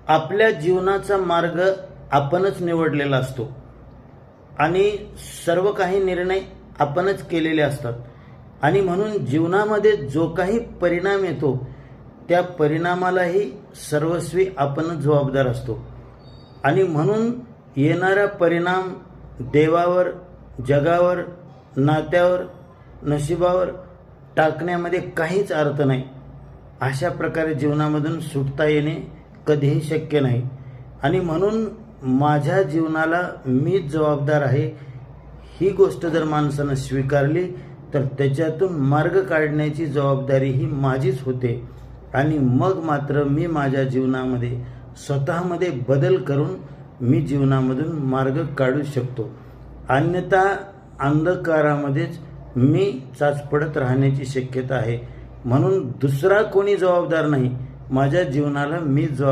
आपल्या जीवनाचा मार्ग आपणच निवडलेला असतो आणि सर्व काही निर्णय आपणच केलेले असतात आणि म्हणून जीवनामध्ये जो काही परिणाम येतो त्या परिणामालाही सर्वस्वी आपणच जबाबदार असतो आणि म्हणून येणारा परिणाम देवावर, जगावर, नात्यावर, नशिबावर टाकण्यामध्ये काहीच अर्थ नाही. अशा प्रकारे जीवनामधून सुटता येणे कधीही शक्य नाही आणि म्हणून माझ्या जीवनाला मीच जबाबदार आहे ही गोष्ट जर माणसानं स्वीकारली तर त्याच्यातून मार्ग काढण्याची जबाबदारी ही माझीच होते आणि मग मात्र मी माझ्या जीवनामध्ये स्वतःमध्ये बदल करून मी जीवनामधून मार्ग काढू शकतो. अन्यथा अंधकारामध्येच मी चाचपडत राहण्याची शक्यता आहे. म्हणून दुसरा कोणी जबाबदार नाही, माझ्या जीवनाला मी जबाबदार